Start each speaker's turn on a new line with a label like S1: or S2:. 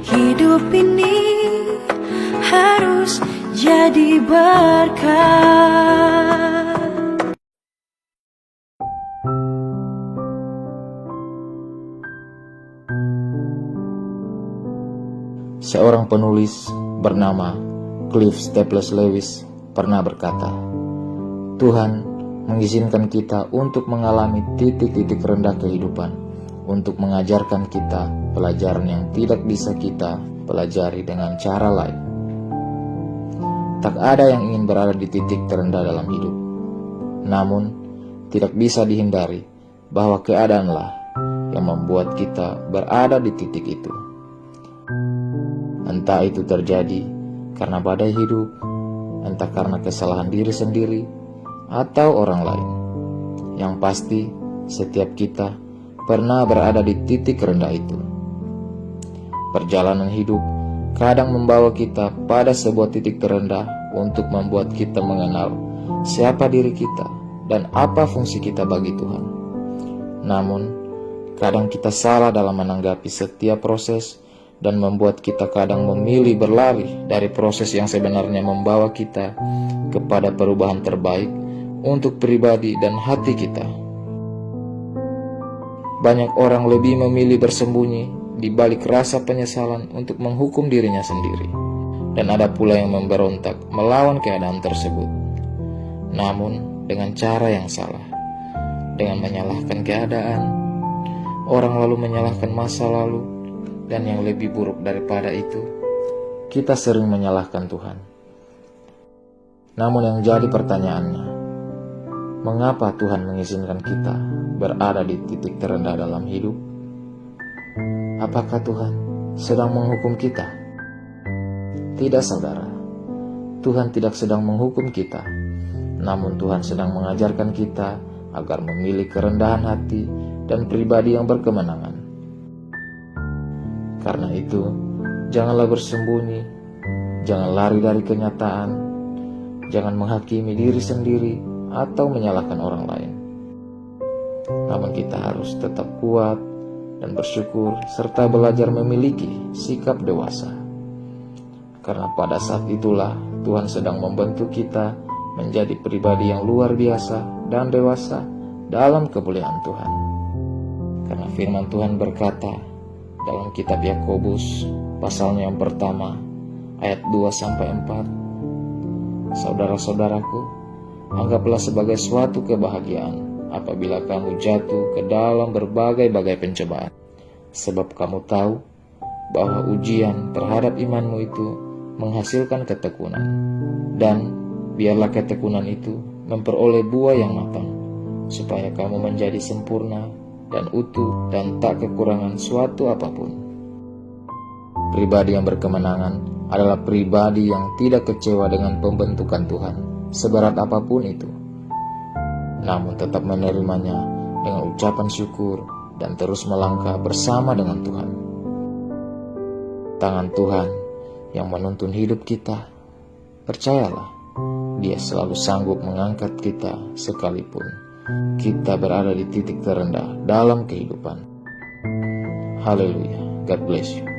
S1: hidup ini harus jadi berkah.
S2: Seorang penulis bernama Cliff Staples Lewis pernah berkata, Tuhan mengizinkan kita untuk mengalami titik-titik rendah kehidupan untuk mengajarkan kita pelajaran yang tidak bisa kita pelajari dengan cara lain. Tak ada yang ingin berada di titik terendah dalam hidup. Namun, tidak bisa dihindari bahwa keadaanlah yang membuat kita berada di titik itu. Entah itu terjadi karena badai hidup, entah karena kesalahan diri sendiri, atau orang lain. Yang pasti, setiap kita pernah berada di titik rendah itu. Perjalanan hidup kadang membawa kita pada sebuah titik terendah untuk membuat kita mengenal siapa diri kita dan apa fungsi kita bagi Tuhan. Namun, kadang kita salah dalam menanggapi setiap proses dan membuat kita kadang memilih berlari dari proses yang sebenarnya membawa kita kepada perubahan terbaik untuk pribadi dan hati kita. Banyak orang lebih memilih bersembunyi di balik rasa penyesalan untuk menghukum dirinya sendiri, dan ada pula yang memberontak melawan keadaan tersebut, namun dengan cara yang salah, dengan menyalahkan keadaan. Orang lalu menyalahkan masa lalu, dan yang lebih buruk daripada itu, kita sering menyalahkan Tuhan. Namun yang jadi pertanyaannya, mengapa Tuhan mengizinkan kita berada di titik terendah dalam hidup? Apakah Tuhan sedang menghukum kita? Tidak, saudara. Tuhan tidak sedang menghukum kita, namun Tuhan sedang mengajarkan kita agar memilih kerendahan hati dan pribadi yang berkemenangan. Karena itu, janganlah bersembunyi, jangan lari dari kenyataan, jangan menghakimi diri sendiri atau menyalahkan orang lain. Namun kita harus tetap kuat dan bersyukur serta belajar memiliki sikap dewasa. Karena pada saat itulah Tuhan sedang membentuk kita menjadi pribadi yang luar biasa dan dewasa dalam kemuliaan Tuhan. Karena firman Tuhan berkata dalam kitab Yakobus pasalnya yang pertama ayat 2-4, saudara-saudaraku, anggaplah sebagai suatu kebahagiaan apabila kamu jatuh ke dalam berbagai-bagai pencobaan, sebab kamu tahu bahwa ujian terhadap imanmu itu menghasilkan ketekunan, dan biarlah ketekunan itu memperoleh buah yang matang, supaya kamu menjadi sempurna dan utuh dan tak kekurangan suatu apapun. Pribadi yang berkemenangan adalah pribadi yang tidak kecewa dengan pembentukan Tuhan, seberat apapun itu, namun tetap menerimanya dengan ucapan syukur dan terus melangkah bersama dengan Tuhan. Tangan Tuhan yang menuntun hidup kita, percayalah, Dia selalu sanggup mengangkat kita sekalipun kita berada di titik terendah dalam kehidupan. Haleluya. God bless you.